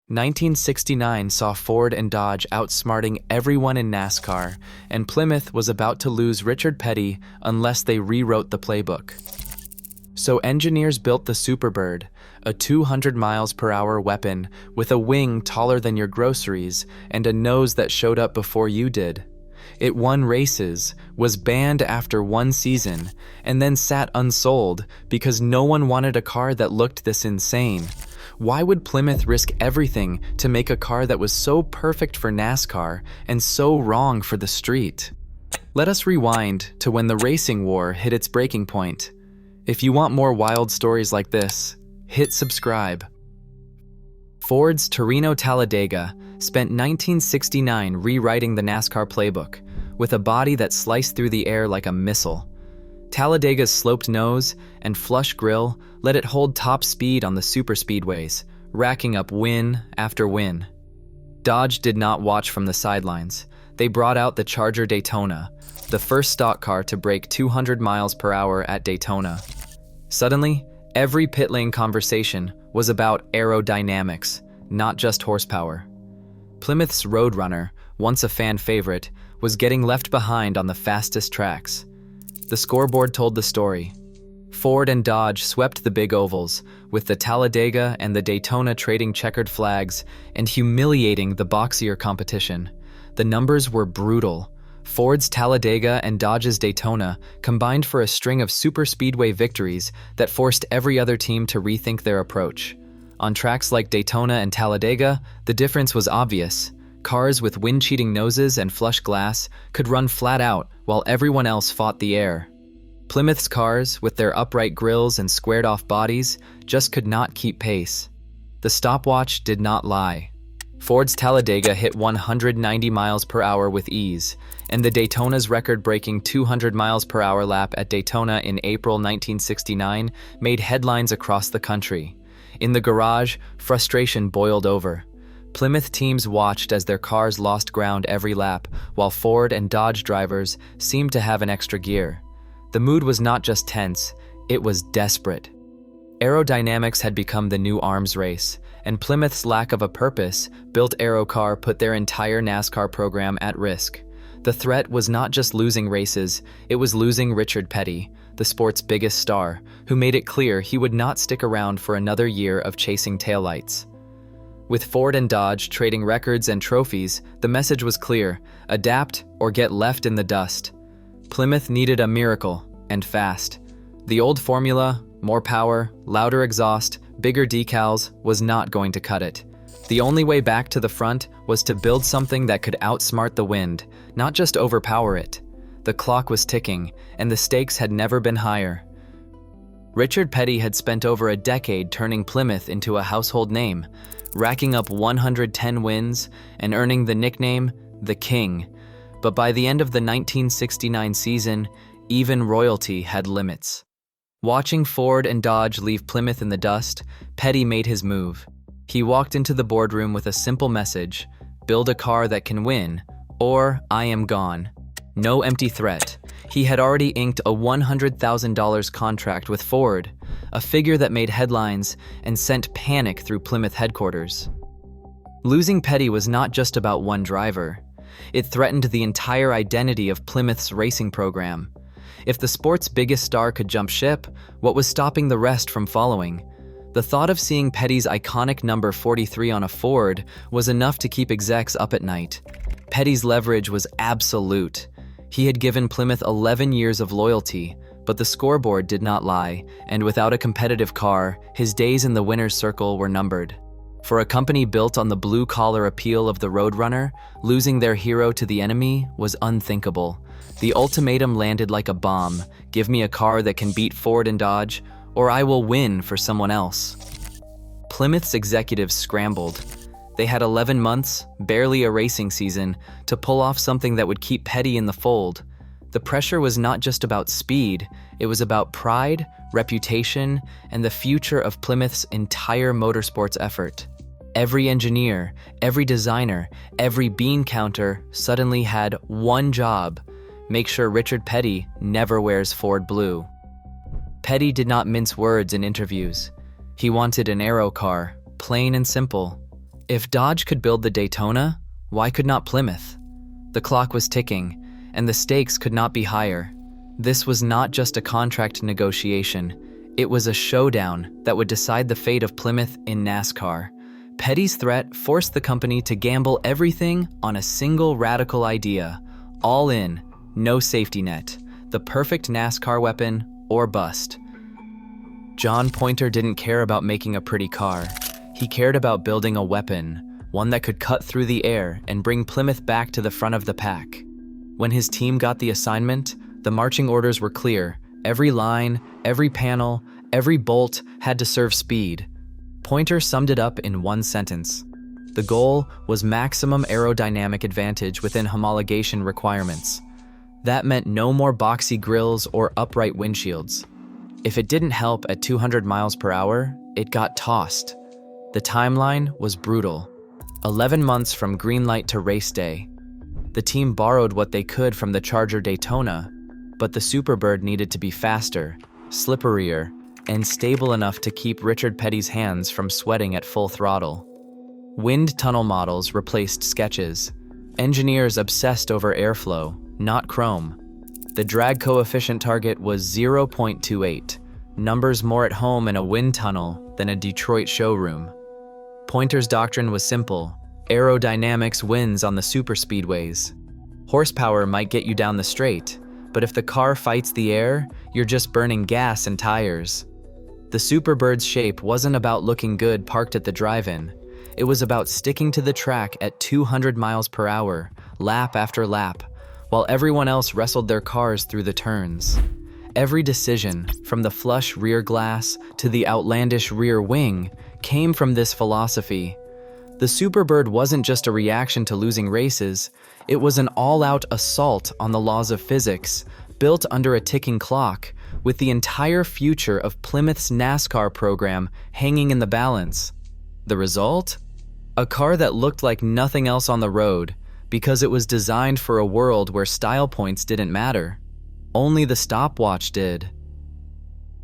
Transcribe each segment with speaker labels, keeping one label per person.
Speaker 1: 1969 saw Ford and Dodge outsmarting everyone in NASCAR, and Plymouth was about to lose Richard Petty unless they rewrote the playbook. So engineers built the Superbird, a 200 miles per hour weapon with a wing taller than your groceries and a nose that showed up before you did. It won races, was banned after one season, and then sat unsold because no one wanted a car that looked this insane. Why would Plymouth risk everything to make a car that was so perfect for NASCAR and so wrong for the street? Let us rewind to when the racing war hit its breaking point. If you want more wild stories like this, hit subscribe. Ford's Torino Talladega spent 1969 rewriting the NASCAR playbook, with a body that sliced through the air like a missile. Talladega's sloped nose and flush grille let it hold top speed on the superspeedways, racking up win after win. Dodge did not watch from the sidelines. They brought out the Charger Daytona, the first stock car to break 200 miles per hour at Daytona. Suddenly, every pit lane conversation was about aerodynamics, not just horsepower. Plymouth's Roadrunner, once a fan favorite, was getting left behind on the fastest tracks. The scoreboard told the story. Ford and Dodge swept the big ovals, with the Talladega and the Daytona trading checkered flags and humiliating the boxier competition. The numbers were brutal. Ford's Talladega and Dodge's Daytona combined for a string of superspeedway victories that forced every other team to rethink their approach. On tracks like Daytona and Talladega, the difference was obvious. Cars with wind-cheating noses and flush glass could run flat out while everyone else fought the air. Plymouth's cars, with their upright grills and squared-off bodies, just could not keep pace. The stopwatch did not lie. Ford's Talladega hit 190 miles per hour with ease, and the Daytona's record-breaking 200 miles per hour lap at Daytona in April 1969 made headlines across the country. In the garage, frustration boiled over. Plymouth teams watched as their cars lost ground every lap, while Ford and Dodge drivers seemed to have an extra gear. The mood was not just tense, it was desperate. Aerodynamics had become the new arms race, and Plymouth's lack of a purpose-built Aero car put their entire NASCAR program at risk. The threat was not just losing races, it was losing Richard Petty, the sport's biggest star, who made it clear he would not stick around for another year of chasing taillights. With Ford and Dodge trading records and trophies, the message was clear: adapt or get left in the dust. Plymouth needed a miracle, and fast. The old formula, more power, louder exhaust, bigger decals, was not going to cut it. The only way back to the front was to build something that could outsmart the wind, not just overpower it. The clock was ticking, and the stakes had never been higher. Richard Petty had spent over a decade turning Plymouth into a household name, racking up 110 wins and earning the nickname the King. But by the end of the 1969 season, even royalty had limits. Watching Ford and Dodge leave Plymouth in the dust, Petty made his move. He walked into the boardroom with a simple message: build a car that can win, or I am gone. No empty threat. He had already inked a $100,000 contract with Ford, a figure that made headlines and sent panic through Plymouth headquarters. Losing Petty was not just about one driver. It threatened the entire identity of Plymouth's racing program. If the sport's biggest star could jump ship, what was stopping the rest from following? The thought of seeing Petty's iconic number 43 on a Ford was enough to keep execs up at night. Petty's leverage was absolute. He had given Plymouth 11 years of loyalty, but the scoreboard did not lie, and without a competitive car, his days in the winner's circle were numbered. For a company built on the blue-collar appeal of the Roadrunner, losing their hero to the enemy was unthinkable. The ultimatum landed like a bomb: give me a car that can beat Ford and Dodge, or I will win for someone else. Plymouth's executives scrambled. They had 11 months, barely a racing season, to pull off something that would keep Petty in the fold. The pressure was not just about speed, it was about pride, reputation, and the future of Plymouth's entire motorsports effort. Every engineer, every designer, every bean counter suddenly had one job: make sure Richard Petty never wears Ford blue. Petty did not mince words in interviews. He wanted an Aero car, plain and simple. If Dodge could build the Daytona, why could not Plymouth? The clock was ticking, and the stakes could not be higher. This was not just a contract negotiation, it was a showdown that would decide the fate of Plymouth in NASCAR. Petty's threat forced the company to gamble everything on a single radical idea. All in, no safety net, the perfect NASCAR weapon or bust. John Pointer didn't care about making a pretty car. He cared about building a weapon, one that could cut through the air and bring Plymouth back to the front of the pack. When his team got the assignment, the marching orders were clear. Every line, every panel, every bolt had to serve speed. Pointer summed it up in one sentence. The goal was maximum aerodynamic advantage within homologation requirements. That meant no more boxy grills or upright windshields. If it didn't help at 200 miles per hour, it got tossed. The timeline was brutal. 11 months from green light to race day. The team borrowed what they could from the Charger Daytona, but the Superbird needed to be faster, slipperier, and stable enough to keep Richard Petty's hands from sweating at full throttle. Wind tunnel models replaced sketches. Engineers obsessed over airflow, not chrome. The drag coefficient target was 0.28, numbers more at home in a wind tunnel than a Detroit showroom. Pointer's doctrine was simple: aerodynamics wins on the superspeedways. Horsepower might get you down the straight, but if the car fights the air, you're just burning gas and tires. The Superbird's shape wasn't about looking good parked at the drive-in. It was about sticking to the track at 200 miles per hour, lap after lap, while everyone else wrestled their cars through the turns. Every decision, from the flush rear glass to the outlandish rear wing, came from this philosophy. The Superbird wasn't just a reaction to losing races, it was an all-out assault on the laws of physics, built under a ticking clock, with the entire future of Plymouth's NASCAR program hanging in the balance. The result? A car that looked like nothing else on the road, because it was designed for a world where style points didn't matter. Only the stopwatch did.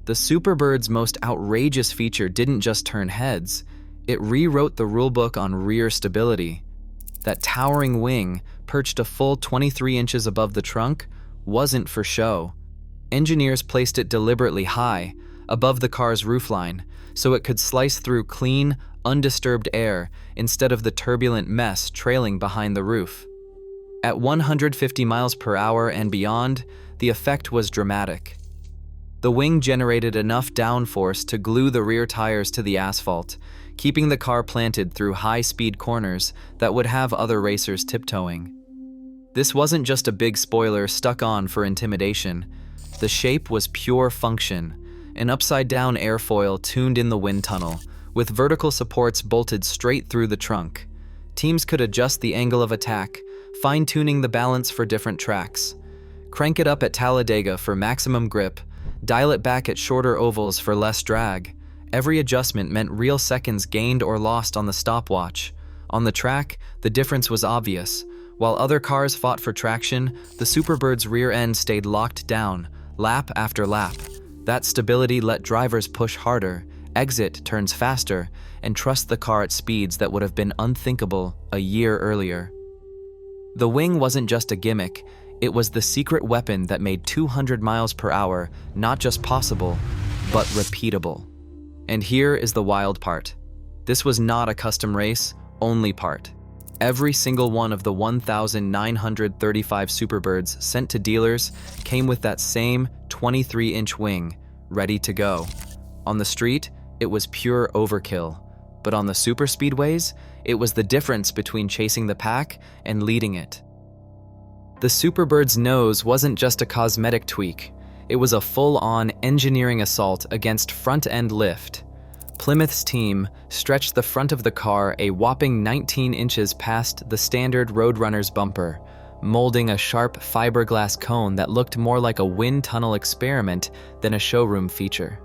Speaker 1: The Superbird's most outrageous feature didn't just turn heads, it rewrote the rulebook on rear stability. That towering wing, perched a full 23 inches above the trunk, wasn't for show. Engineers placed it deliberately high, above the car's roofline, so it could slice through clean, undisturbed air instead of the turbulent mess trailing behind the roof. At 150 miles per hour and beyond, the effect was dramatic. The wing generated enough downforce to glue the rear tires to the asphalt, keeping the car planted through high-speed corners that would have other racers tiptoeing. This wasn't just a big spoiler stuck on for intimidation. The shape was pure function, an upside-down airfoil tuned in the wind tunnel, with vertical supports bolted straight through the trunk. Teams could adjust the angle of attack, fine-tuning the balance for different tracks. Crank it up at Talladega for maximum grip, dial it back at shorter ovals for less drag. Every adjustment meant real seconds gained or lost on the stopwatch. On the track, the difference was obvious. While other cars fought for traction, the Superbird's rear end stayed locked down, lap after lap. That stability let drivers push harder, exit turns faster, and trust the car at speeds that would have been unthinkable a year earlier. The wing wasn't just a gimmick, it was the secret weapon that made 200 miles per hour not just possible, but repeatable. And here is the wild part. This was not a custom race, only part. Every single one of the 1,935 Superbirds sent to dealers came with that same 23-inch wing, ready to go. On the street, it was pure overkill. But on the superspeedways, it was the difference between chasing the pack and leading it. The Superbird's nose wasn't just a cosmetic tweak. It was a full-on engineering assault against front-end lift. Plymouth's team stretched the front of the car a whopping 19 inches past the standard Roadrunner's bumper, molding a sharp fiberglass cone that looked more like a wind tunnel experiment than a showroom feature.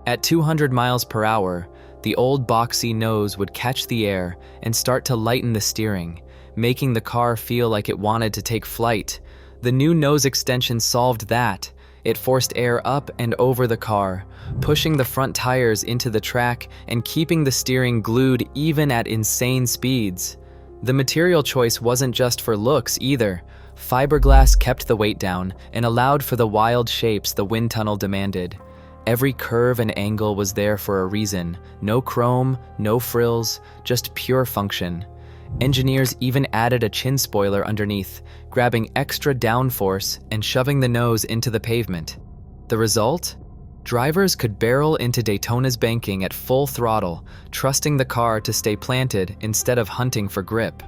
Speaker 1: At 200 miles per hour, the old boxy nose would catch the air and start to lighten the steering, making the car feel like it wanted to take flight. The new nose extension solved that. It forced air up and over the car, pushing the front tires into the track and keeping the steering glued even at insane speeds. The material choice wasn't just for looks either. Fiberglass kept the weight down and allowed for the wild shapes the wind tunnel demanded. Every curve and angle was there for a reason. No chrome, no frills, just pure function. Engineers even added a chin spoiler underneath, grabbing extra downforce and shoving the nose into the pavement. The result? Drivers could barrel into Daytona's banking at full throttle, trusting the car to stay planted instead of hunting for grip.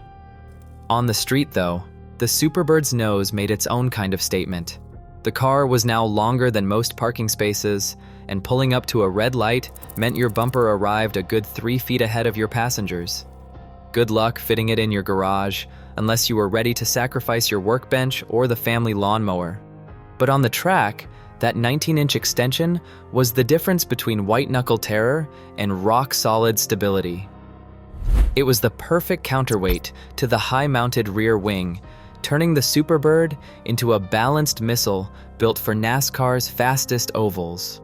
Speaker 1: On the street, though, the Superbird's nose made its own kind of statement. The car was now longer than most parking spaces, and pulling up to a red light meant your bumper arrived a good 3 feet ahead of your passengers. Good luck fitting it in your garage, unless you were ready to sacrifice your workbench or the family lawnmower. But on the track, that 19-inch extension was the difference between white-knuckle terror and rock-solid stability. It was the perfect counterweight to the high-mounted rear wing, turning the Superbird into a balanced missile built for NASCAR's fastest ovals.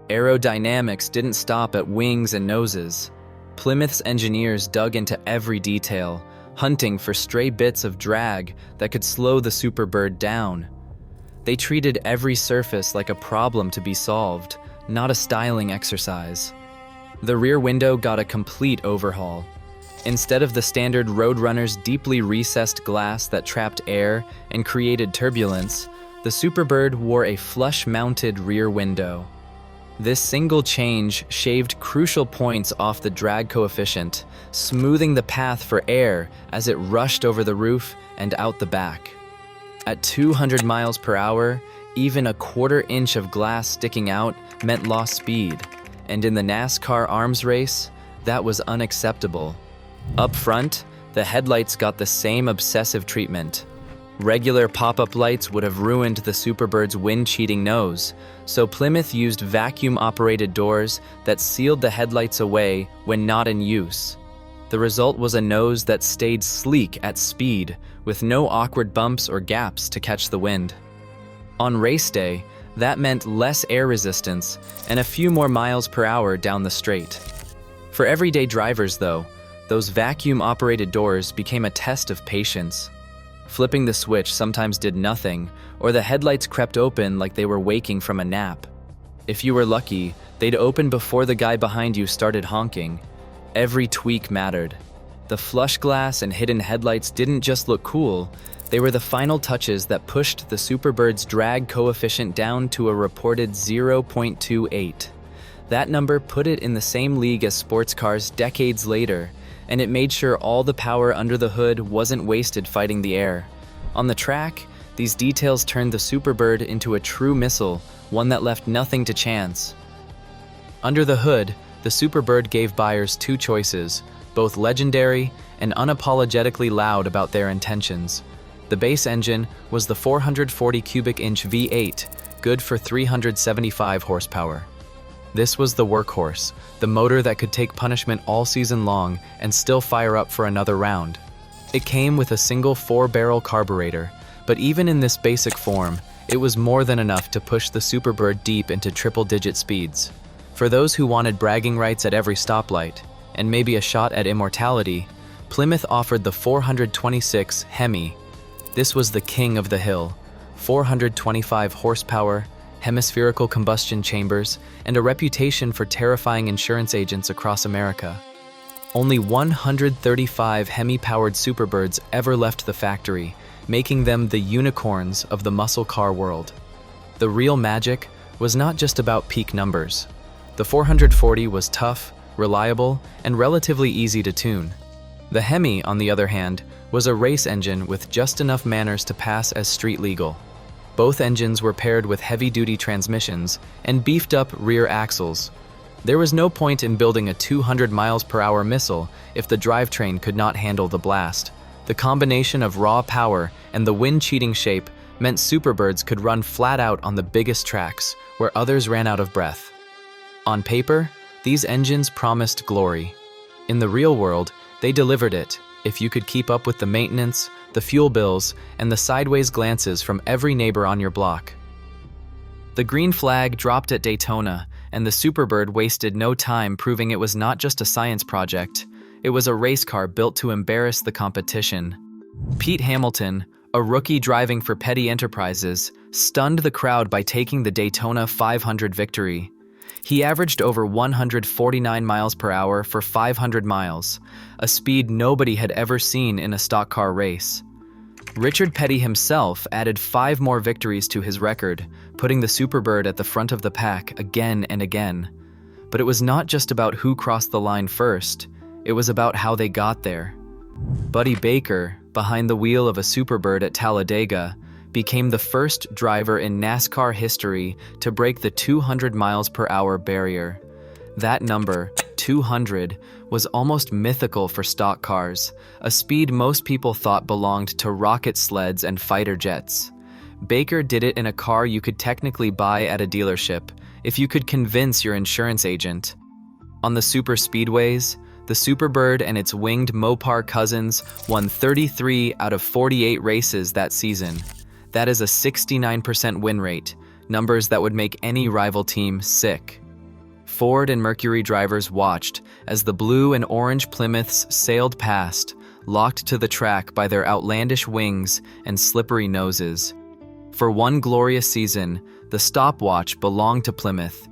Speaker 1: Aerodynamics didn't stop at wings and noses. Plymouth's engineers dug into every detail, hunting for stray bits of drag that could slow the Superbird down. They treated every surface like a problem to be solved, not a styling exercise. The rear window got a complete overhaul. Instead of the standard Roadrunner's deeply recessed glass that trapped air and created turbulence, the Superbird wore a flush-mounted rear window. This single change shaved crucial points off the drag coefficient, smoothing the path for air as it rushed over the roof and out the back. At 200 miles per hour, even a quarter inch of glass sticking out meant lost speed, and in the NASCAR arms race, that was unacceptable. Up front, the headlights got the same obsessive treatment. Regular pop-up lights would have ruined the Superbird's wind-cheating nose, so Plymouth used vacuum-operated doors that sealed the headlights away when not in use. The result was a nose that stayed sleek at speed, with no awkward bumps or gaps to catch the wind. On race day, that meant less air resistance and a few more miles per hour down the straight. For everyday drivers, though, those vacuum-operated doors became a test of patience. Flipping the switch sometimes did nothing, or the headlights crept open like they were waking from a nap. If you were lucky, they'd open before the guy behind you started honking. Every tweak mattered. The flush glass and hidden headlights didn't just look cool, they were the final touches that pushed the Superbird's drag coefficient down to a reported 0.28. That number put it in the same league as sports cars decades later, and it made sure all the power under the hood wasn't wasted fighting the air. On the track, these details turned the Superbird into a true missile, one that left nothing to chance. Under the hood, the Superbird gave buyers two choices, both legendary and unapologetically loud about their intentions. The base engine was the 440 cubic inch V8, good for 375 horsepower. This was the workhorse, the motor that could take punishment all season long and still fire up for another round. It came with a single 4-barrel carburetor, but even in this basic form, it was more than enough to push the Superbird deep into triple-digit speeds. For those who wanted bragging rights at every stoplight, and maybe a shot at immortality, Plymouth offered the 426 Hemi. This was the king of the hill, 425 horsepower, hemispherical combustion chambers, and a reputation for terrifying insurance agents across America. Only 135 Hemi-powered Superbirds ever left the factory, making them the unicorns of the muscle car world. The real magic was not just about peak numbers. The 440 was tough, reliable, and relatively easy to tune. The Hemi, on the other hand, was a race engine with just enough manners to pass as street legal. Both engines were paired with heavy-duty transmissions and beefed-up rear axles. There was no point in building a 200 miles per hour missile if the drivetrain could not handle the blast. The combination of raw power and the wind-cheating shape meant Superbirds could run flat out on the biggest tracks, where others ran out of breath. On paper, these engines promised glory. In the real world, they delivered it, if you could keep up with the maintenance, the fuel bills, and the sideways glances from every neighbor on your block. The green flag dropped at Daytona, and the Superbird wasted no time proving it was not just a science project. It was a race car built to embarrass the competition. Pete Hamilton, a rookie driving for Petty Enterprises, stunned the crowd by taking the Daytona 500 victory. He averaged over 149 miles per hour for 500 miles, a speed nobody had ever seen in a stock car race. Richard Petty himself added 5 more victories to his record, putting the Superbird at the front of the pack again and again. But it was not just about who crossed the line first, it was about how they got there. Buddy Baker, behind the wheel of a Superbird at Talladega, became the first driver in NASCAR history to break the 200 miles per hour barrier. That number, 200, was almost mythical for stock cars, a speed most people thought belonged to rocket sleds and fighter jets. Baker did it in a car you could technically buy at a dealership, if you could convince your insurance agent. On the super speedways, the Superbird and its winged Mopar cousins won 33 out of 48 races that season. That is a 69% win rate, numbers that would make any rival team sick. Ford and Mercury drivers watched as the blue and orange Plymouths sailed past, locked to the track by their outlandish wings and slippery noses. For one glorious season, the stopwatch belonged to Plymouth.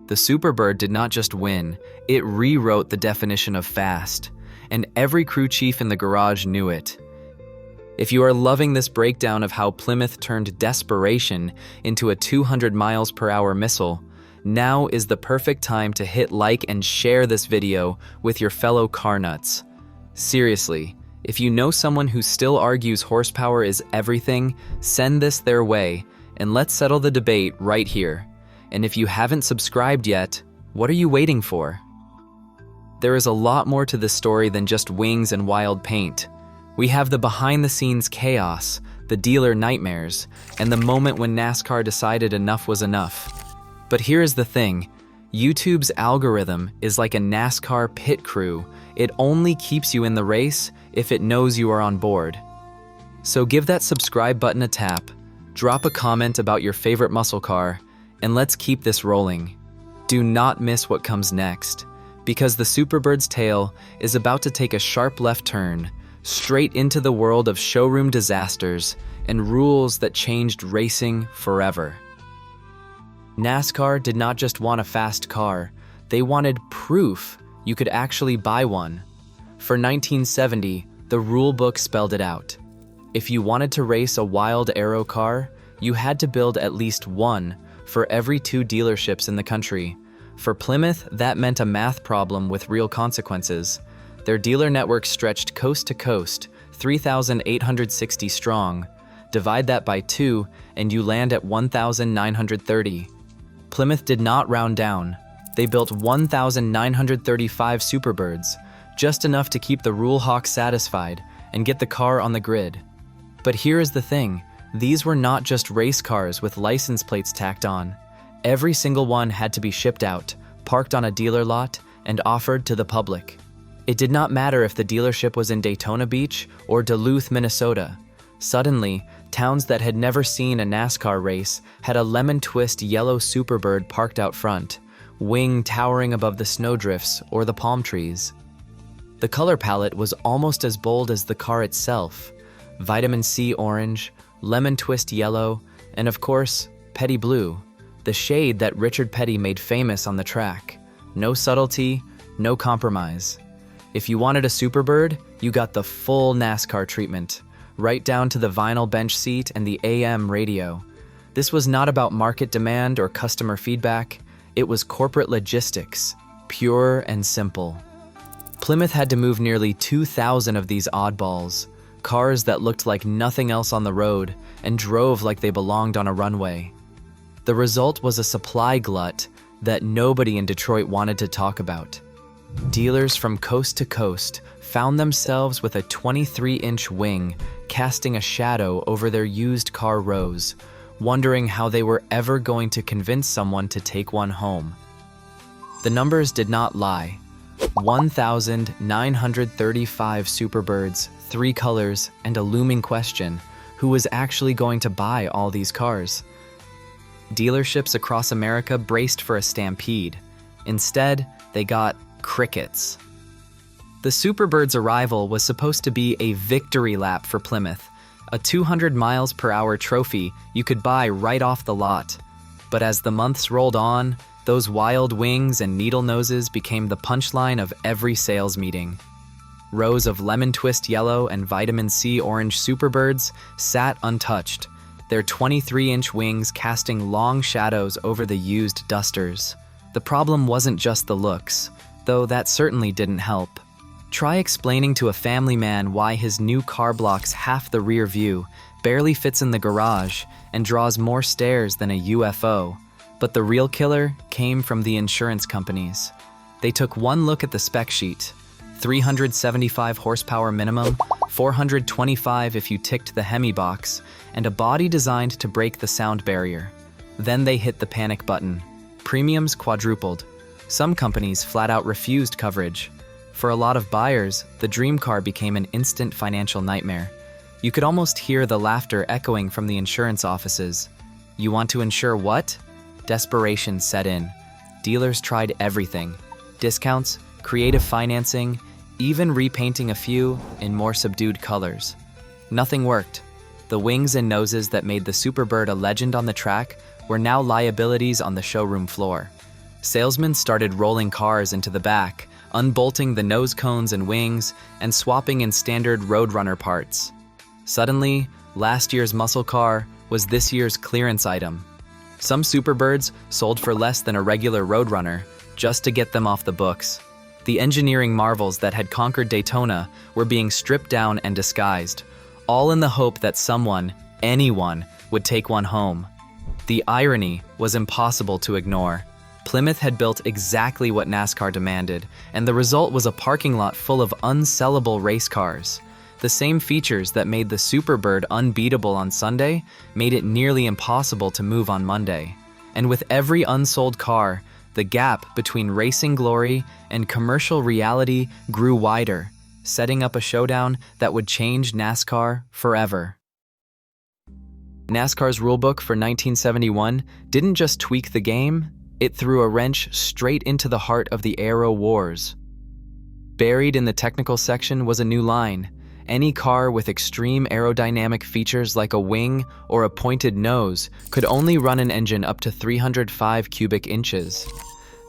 Speaker 1: The Superbird did not just win, it rewrote the definition of fast, and every crew chief in the garage knew it. If you are loving this breakdown of how Plymouth turned desperation into a 200 miles per hour missile, now is the perfect time to hit like and share this video with your fellow car nuts. Seriously, if you know someone who still argues horsepower is everything, send this their way, and let's settle the debate right here. And if you haven't subscribed yet, what are you waiting for? There is a lot more to this story than just wings and wild paint. We have the behind-the-scenes chaos, the dealer nightmares, and the moment when NASCAR decided enough was enough. But here is the thing, YouTube's algorithm is like a NASCAR pit crew. It only keeps you in the race if it knows you are on board. So give that subscribe button a tap, drop a comment about your favorite muscle car, and let's keep this rolling. Do not miss what comes next, because the Superbird's tale is about to take a sharp left turn, straight into the world of showroom disasters and rules that changed racing forever. NASCAR did not just want a fast car, they wanted proof you could actually buy one. For 1970, the rule book spelled it out. If you wanted to race a wild Aero car, you had to build at least one for every 2 dealerships in the country. For Plymouth, that meant a math problem with real consequences. Their dealer network stretched coast to coast, 3,860 strong. Divide that by 2, and you land at 1,930. Plymouth did not round down. They built 1,935 Superbirds, just enough to keep the rule hawks satisfied and get the car on the grid. But here is the thing, these were not just race cars with license plates tacked on. Every single one had to be shipped out, parked on a dealer lot, and offered to the public. It did not matter if the dealership was in Daytona Beach or Duluth, Minnesota. Suddenly, towns that had never seen a NASCAR race had a lemon twist yellow Superbird parked out front, wing towering above the snowdrifts or the palm trees. The color palette was almost as bold as the car itself: vitamin C orange, lemon twist yellow, and of course, Petty blue, the shade that Richard Petty made famous on the track. No subtlety, no compromise. If you wanted a Superbird, you got the full NASCAR treatment, right down to the vinyl bench seat and the AM radio. This was not about market demand or customer feedback, it was corporate logistics, pure and simple. Plymouth had to move nearly 2,000 of these oddballs, cars that looked like nothing else on the road and drove like they belonged on a runway. The result was a supply glut that nobody in Detroit wanted to talk about. Dealers from coast to coast found themselves with a 23-inch wing casting a shadow over their used car rows, wondering how they were ever going to convince someone to take one home. The numbers did not lie. 1,935 Superbirds, 3 colors, and a looming question: who was actually going to buy all these cars? Dealerships across America braced for a stampede. Instead, they got crickets. The Superbird's arrival was supposed to be a victory lap for Plymouth, a 200 miles per hour trophy you could buy right off the lot. But as the months rolled on, those wild wings and needle noses became the punchline of every sales meeting. Rows of lemon twist yellow and vitamin C orange Superbirds sat untouched, their 23-inch wings casting long shadows over the used dusters. The problem wasn't just the looks, though that certainly didn't help. Try explaining to a family man why his new car blocks half the rear view, barely fits in the garage, and draws more stairs than a UFO. But the real killer came from the insurance companies. They took one look at the spec sheet: 375 horsepower minimum, 425 if you ticked the Hemi box, and a body designed to break the sound barrier. Then they hit the panic button. Premiums quadrupled. Some companies flat out refused coverage. For a lot of buyers, the dream car became an instant financial nightmare. You could almost hear the laughter echoing from the insurance offices. You want to insure what? Desperation set in. Dealers tried everything: discounts, creative financing, even repainting a few in more subdued colors. Nothing worked. The wings and noses that made the Superbird a legend on the track were now liabilities on the showroom floor. Salesmen started rolling cars into the back, unbolting the nose cones and wings, and swapping in standard Roadrunner parts. Suddenly, last year's muscle car was this year's clearance item. Some Superbirds sold for less than a regular Roadrunner just to get them off the books. The engineering marvels that had conquered Daytona were being stripped down and disguised, all in the hope that someone, anyone, would take one home. The irony was impossible to ignore. Plymouth had built exactly what NASCAR demanded, and the result was a parking lot full of unsellable race cars. The same features that made the Superbird unbeatable on Sunday made it nearly impossible to move on Monday. And with every unsold car, the gap between racing glory and commercial reality grew wider, setting up a showdown that would change NASCAR forever. NASCAR's rulebook for 1971 didn't just tweak the game, it threw a wrench straight into the heart of the Aero wars. Buried in the technical section was a new line: any car with extreme aerodynamic features like a wing or a pointed nose could only run an engine up to 305 cubic inches.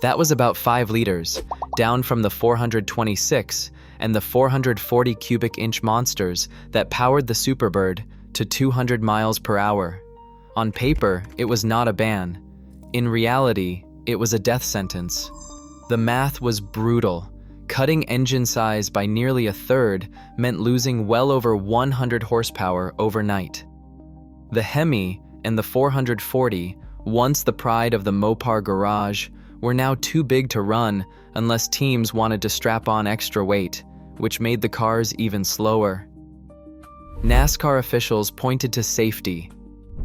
Speaker 1: That was about 5 liters, down from the 426 and the 440 cubic inch monsters that powered the Superbird to 200 miles per hour. On paper, it was not a ban. In reality, it was a death sentence. The math was brutal. Cutting engine size by nearly a third meant losing well over 100 horsepower overnight. The Hemi and the 440, once the pride of the Mopar garage, were now too big to run unless teams wanted to strap on extra weight, which made the cars even slower. NASCAR officials pointed to safety.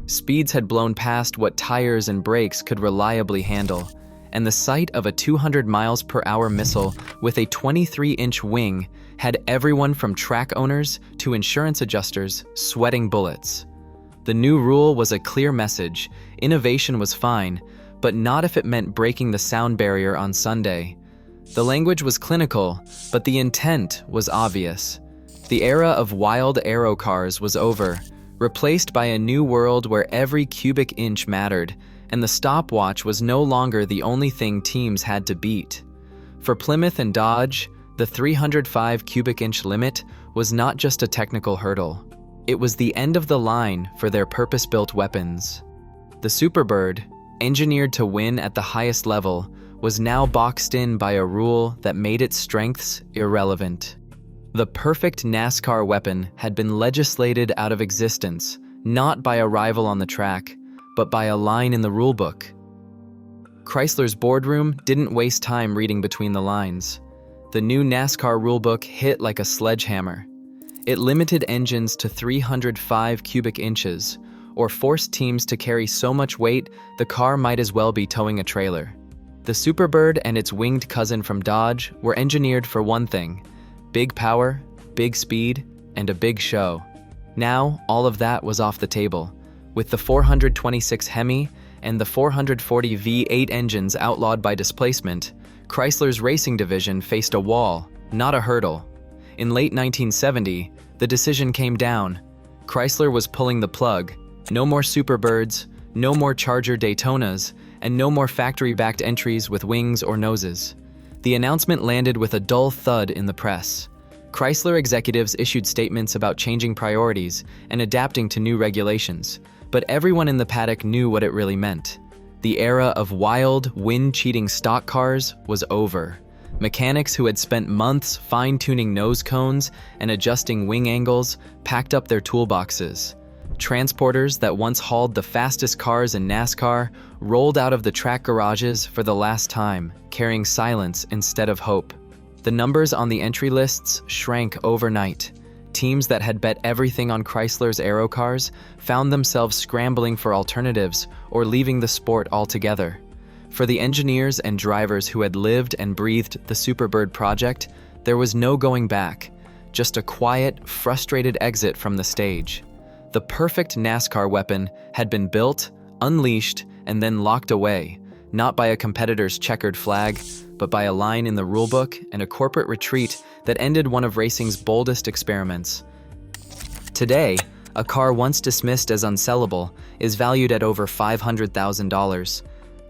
Speaker 1: Speeds had blown past what tires and brakes could reliably handle, and the sight of a 200 miles per hour missile with a 23-inch wing had everyone from track owners to insurance adjusters sweating bullets. The new rule was a clear message: innovation was fine, but not if it meant breaking the sound barrier on Sunday. The language was clinical, but the intent was obvious. The era of wild Aero cars was over, replaced by a new world where every cubic inch mattered, and the stopwatch was no longer the only thing teams had to beat. For Plymouth and Dodge, the 305 cubic inch limit was not just a technical hurdle. It was the end of the line for their purpose-built weapons. The Superbird, engineered to win at the highest level, was now boxed in by a rule that made its strengths irrelevant. The perfect NASCAR weapon had been legislated out of existence, not by a rival on the track, but by a line in the rulebook. Chrysler's boardroom didn't waste time reading between the lines. The new NASCAR rulebook hit like a sledgehammer. It limited engines to 305 cubic inches, or forced teams to carry so much weight the car might as well be towing a trailer. The Superbird and its winged cousin from Dodge were engineered for one thing: big power, big speed, and a big show. Now, all of that was off the table. With the 426 Hemi and the 440 V8 engines outlawed by displacement, Chrysler's racing division faced a wall, not a hurdle. In late 1970, the decision came down. Chrysler was pulling the plug. No more Superbirds, no more Charger Daytonas, and no more factory-backed entries with wings or noses. The announcement landed with a dull thud in the press. Chrysler executives issued statements about changing priorities and adapting to new regulations, but everyone in the paddock knew what it really meant. The era of wild, wind-cheating stock cars was over. Mechanics who had spent months fine-tuning nose cones and adjusting wing angles packed up their toolboxes. Transporters that once hauled the fastest cars in NASCAR rolled out of the track garages for the last time, carrying silence instead of hope. The numbers on the entry lists shrank overnight. Teams that had bet everything on Chrysler's Aero cars found themselves scrambling for alternatives or leaving the sport altogether. For the engineers and drivers who had lived and breathed the Superbird project, there was no going back, just a quiet, frustrated exit from the stage. The perfect NASCAR weapon had been built, unleashed, and then locked away, not by a competitor's checkered flag, but by a line in the rulebook and a corporate retreat that ended one of racing's boldest experiments. Today, a car once dismissed as unsellable is valued at over $500,000.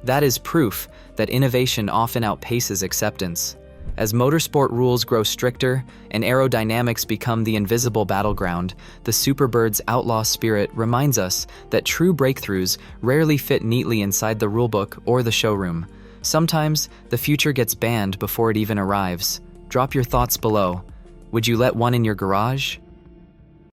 Speaker 1: That is proof that innovation often outpaces acceptance. As motorsport rules grow stricter and aerodynamics become the invisible battleground, the Superbird's outlaw spirit reminds us that true breakthroughs rarely fit neatly inside the rulebook or the showroom. Sometimes, the future gets banned before it even arrives. Drop your thoughts below. Would you let one in your garage?